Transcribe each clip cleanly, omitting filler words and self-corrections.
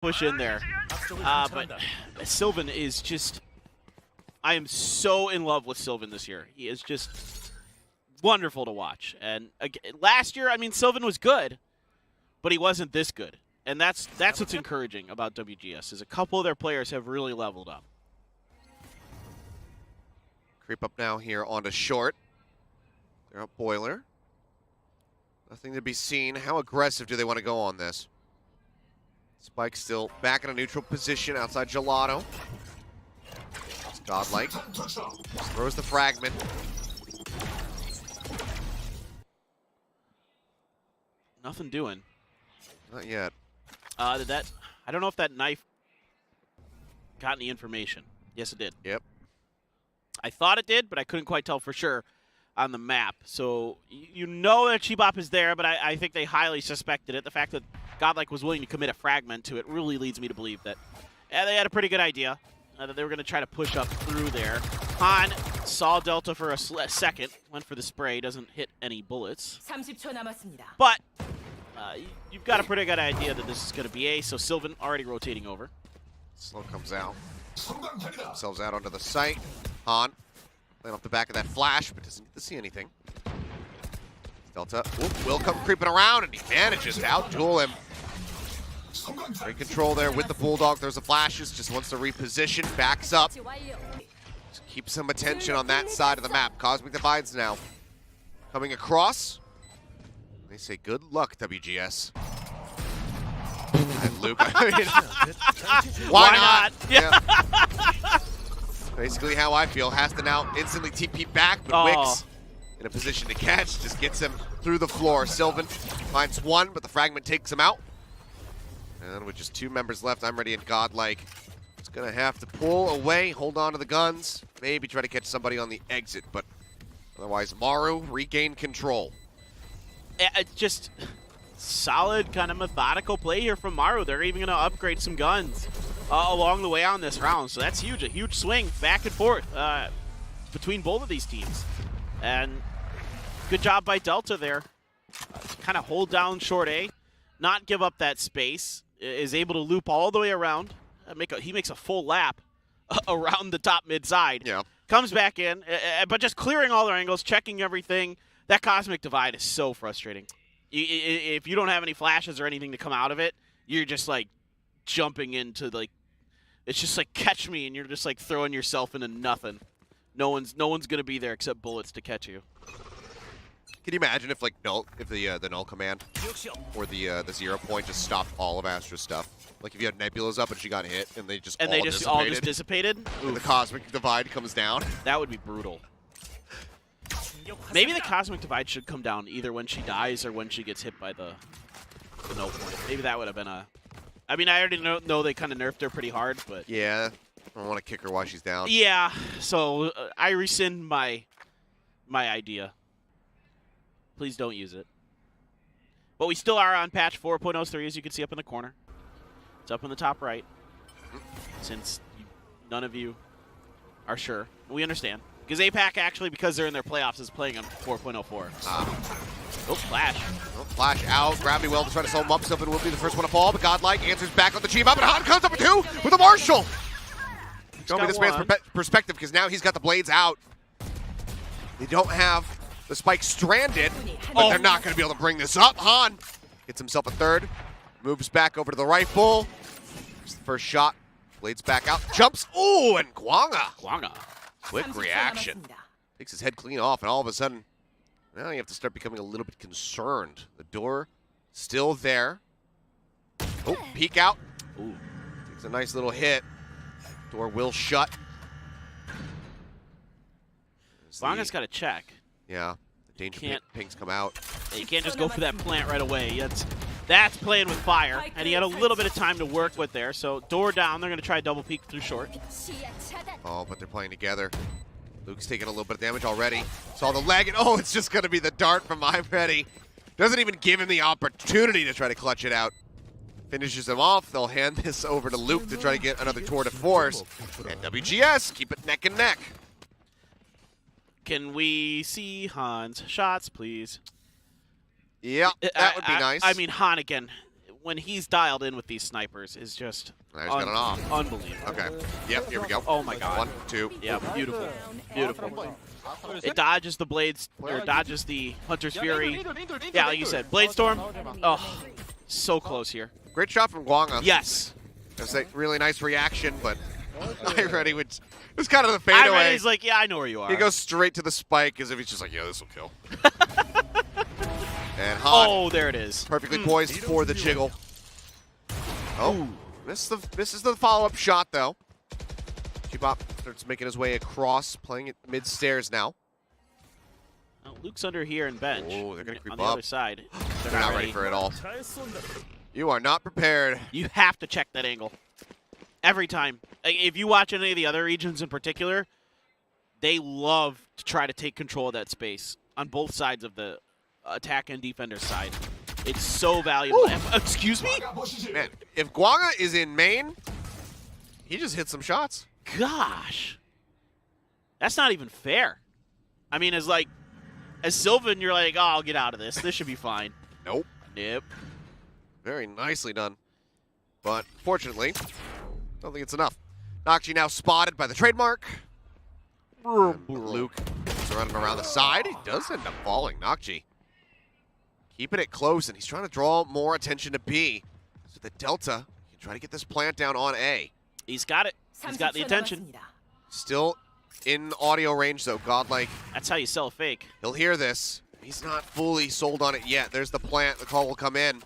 push in there. But Sylvan is just, I am so in love with Sylvan this year. He is just wonderful to watch. And again, last year, I mean, Sylvan was good, but he wasn't this good. And that's what's encouraging about WGS, is a couple of their players have really leveled up. Creep up now here onto short. They're up Boiler. Nothing to be seen. How aggressive do they want to go on this? Spike still back in a neutral position outside Gelato. It's godlike. Throws the fragment. Nothing doing. Not yet. I don't know if that knife got any information. Yes, it did. Yep. I thought it did, but I couldn't quite tell for sure on the map. So you know that Chibop is there, but I think they highly suspected it. The fact that Godlike was willing to commit a fragment to it really leads me to believe that they had a pretty good idea, that they were going to try to push up through there. Han saw Delta for a second, went for the spray, doesn't hit any bullets. But you've got a pretty good idea that this is going to be A, so Sylvan already rotating over. Slow comes out. Themselves out onto the site. Han, laying off the back of that flash, but doesn't get to see anything. Delta will come creeping around, and he manages to outduel him. Great control there with the Bulldog. There's the flashes, just wants to reposition, backs up. Just keep some attention on that side of the map. Cosmic Divides now coming across. They say good luck, WGS. And Luke, I mean, why not? Yeah. Basically how I feel. Has to now instantly TP back, but Wicks in a position to catch, just gets him through the floor. Sylvan finds one, but the fragment takes him out. And with just 2 members left, I'm ready and Godlike. It's gonna have to pull away, hold on to the guns, maybe try to catch somebody on the exit, but otherwise Maru regained control. Just solid kind of methodical play here from Maru. They're even gonna upgrade some guns along the way on this round, so that's huge. A huge swing back and forth between both of these teams. And good job by Delta there. Kind of hold down short A, not give up that space, is able to loop all the way around. He makes a full lap around the top mid side. Yeah. Comes back in, but just clearing all their angles, checking everything. That Cosmic Divide is so frustrating. If you don't have any flashes or anything to come out of it, you're just like jumping into like, it's just like catch me, and you're just like throwing yourself into nothing. No one's gonna be there except bullets to catch you. Can you imagine if like the null command or the 0 point just stopped all of Astra's stuff? Like if you had Nebulas up and she got hit and they just all dissipated. And the Cosmic Divide comes down. That would be brutal. Maybe the Cosmic Divide should come down either when she dies or when she gets hit by the null point. Maybe that would have been a. I mean, I already know they kind of nerfed her pretty hard, but yeah, I don't want to kick her while she's down. Yeah, so I rescind my idea. Please don't use it. But we still are on patch 4.03, as you can see up in the corner. It's up in the top right. Since none of you are sure, we understand. Because APAC actually, because they're in their playoffs, is playing on 4.04. Oh, flash. Oh, flash out. Gravity well to try to sell him up. Sylvan will be the first one to fall, but Godlike answers back on the Chibop, and Han comes up with 2 with a Marshall. Show me this man's perspective, because now he's got the blades out. They don't have the spike stranded, but they're not going to be able to bring this up. Han gets himself a 3rd, moves back over to the rifle. Just the first shot. Blades back out. Jumps. Ooh, and Gwanga. Quick reaction. Takes his head clean off, and all of a sudden, now you have to start becoming a little bit concerned. The door still there. Oh, peek out. Ooh, takes a nice little hit. Door will shut. Gwanga's got to check. Yeah, the danger pings come out. You can't just go for that plant right away. That's playing with fire, and he had a little bit of time to work with there. So door down, they're going to try double peek through short. Oh, but they're playing together. Luke's taking a little bit of damage already. Saw the leg, and oh, it's just going to be the dart from iReady. Doesn't even give him the opportunity to try to clutch it out. Finishes him off. They'll hand this over to Luke to try to get another tour de force. And WGS keep it neck and neck. Can we see Han's shots, please? Yeah, that would be nice. I mean, Han again. when he's dialed in with these snipers is just He's got it off. unbelievable. Okay. Yep, here we go. Oh my God. 1, 2. Yeah, beautiful. Beautiful. It dodges the blades, or dodges the Hunter's Fury. Yeah, like you said, Blade Storm. Oh, so close here. Great shot from Guanga. Yes. That's a really nice reaction, but iReady would. It was kind of the fadeaway. He's like, yeah, I know where you are. He goes straight to the spike as if he's just like, yeah, this will kill. And Han, oh, there it is. perfectly poised for the jiggle. Oh, misses the follow-up shot, though. Chibop starts making his way across, playing it mid-stairs now. Oh, Luke's under here and bench. Oh, they're going to creep on up. the other side. They're not ready for it all. You are not prepared. You have to check that angle. Every time. If you watch any of the other regions in particular, they love to try to take control of that space on both sides of the attack and defender side. It's so valuable. Excuse me? Man, if Guanga is in main, he just hit some shots. Gosh. That's not even fair. I mean, as Sylvan, you're like, oh, I'll get out of this. This should be fine. Nope. Nope. Very nicely done. But fortunately, don't think it's enough. Nocchi now spotted by the trademark. Luke is running around the side. He does end up falling. Nocchi keeping it close, and he's trying to draw more attention to B. So the Delta can try to get this plant down on A. He's got it. He's got the attention. Still in audio range, though. Godlike. That's how you sell a fake. He'll hear this. He's not fully sold on it yet. There's the plant. The call will come in.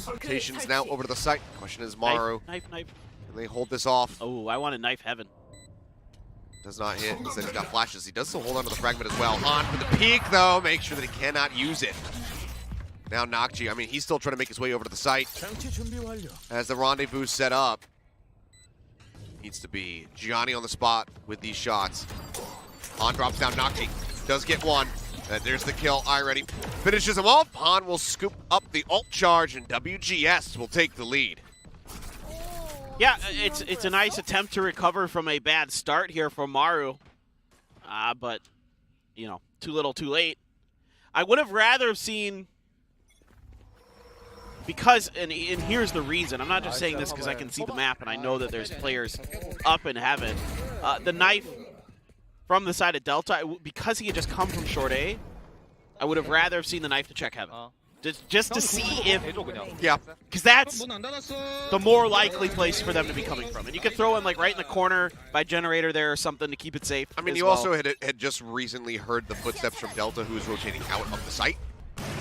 Rotations now over to the site. Question is, Maru, Knife. can they hold this off? Oh, I want a knife heaven. Does not hit. Instead, he's got flashes. He does still hold on to the fragment as well. Han for the peek, though. Make sure that he cannot use it. Now Nocchi, I mean, he's still trying to make his way over to the site. As the rendezvous set up. Needs to be Gianni on the spot with these shots. Han drops down Nocchi. Does get one. There's the kill. iReady finishes him off. Han will scoop up the ult charge, and WGS will take the lead. Yeah, it's a nice attempt to recover from a bad start here from Maru. But, you know, too little, too late. I would have rather have seen, because, and here's the reason. I'm not just saying this because I can see the map and I know that there's players up in heaven. The knife from the side of Delta, because he had just come from short A, I would have rather have seen the knife to check heaven. Just to see if, yeah, because that's the more likely place for them to be coming from. And you could throw in like right in the corner by generator there or something to keep it safe. I mean, you also had just recently heard the footsteps from Delta, who is rotating out of the site.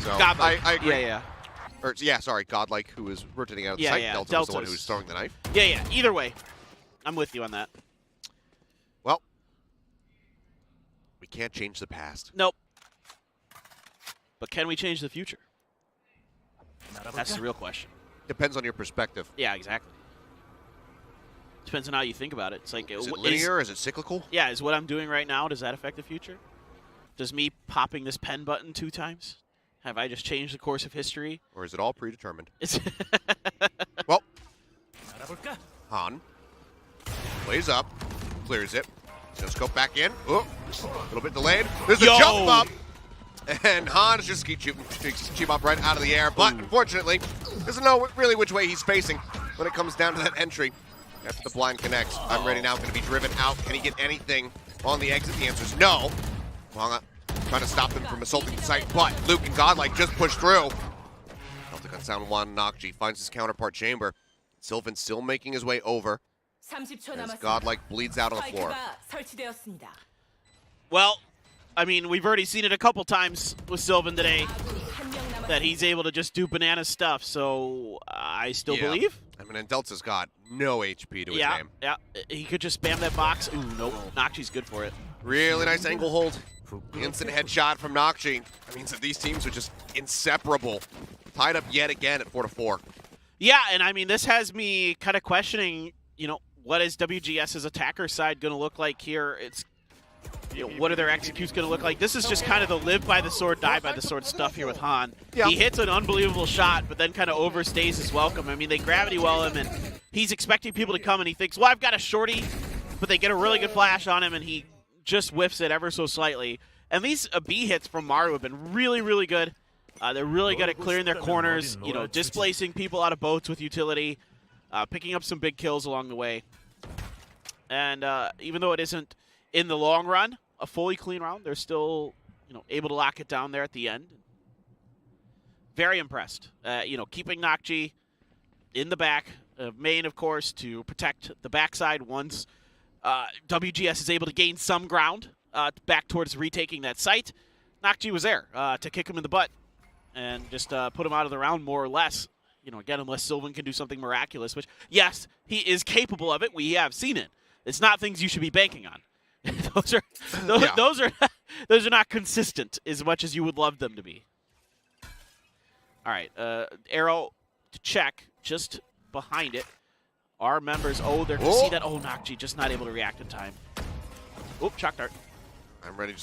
So I agree. Yeah. Or yeah, sorry, Godlike, who is rotating out of the site. Delta was the one who was throwing the knife. Yeah. Either way, I'm with you on that. Well, we can't change the past. Nope. But can we change the future? That's the real question. Depends on your perspective. Yeah, exactly. Depends on how you think about it. It's like, is it linear? Is it cyclical? Yeah, is what I'm doing right now, does that affect the future? Does me popping this pen button 2 times? Have I just changed the course of history? Or is it all predetermined? Well, Han plays up, clears it. So scope back in. Oh, a little bit delayed. There's the jump up. And Han just keeps shooting Chibop right out of the air. But unfortunately, doesn't know really which way he's facing when it comes down to that entry. After the blind connects, iReady now going to be driven out. Can he get anything on the exit? The answer is no. Guanga trying to stop them from assaulting the site, but Luke and Godlike just push through. Celtic on sound 1, Nocchi finds his counterpart Chamber. Sylvan still making his way over as Godlike bleeds out on the floor. Well, I mean, we've already seen it a couple times with Sylvan today, that he's able to just do banana stuff, so I still believe. I mean, and Delta's got no HP to his name. Yeah, he could just spam that box. Ooh, nope, Nocchi's good for it. Really nice angle hold. Instant headshot from Nocchi. That means that these teams are just inseparable. Tied up yet again at 4-4. Yeah, and I mean, this has me kind of questioning, you know, what is WGS's attacker side going to look like here? It's, you know, what are their executes going to look like? This is just kind of the live by the sword, die by the sword stuff here with Han. Yeah. He hits an unbelievable shot, but then kind of overstays his welcome. I mean, they gravity well him, and he's expecting people to come, and he thinks, well, I've got a shorty, but they get a really good flash on him, and he just whiffs it ever so slightly. And these B hits from Maru have been really, really good. They're really good at clearing their corners, you know, displacing people out of boats with utility, picking up some big kills along the way. And even though it isn't in the long run a fully clean round, they're still, you know, able to lock it down there at the end. Very impressed. You know, keeping Nocji in the back, main, of course, to protect the backside once WGS is able to gain some ground back towards retaking that site. Nocji was there to kick him in the butt and just put him out of the round more or less. You know, again, unless Sylvan can do something miraculous, which, yes, he is capable of it. We have seen it. It's not things you should be banking on. those are not consistent as much as you would love them to be. All right, arrow to check just behind it. Our members, there to see that. Oh, Nocji just not able to react in time. Oop, shock dart. I'm ready to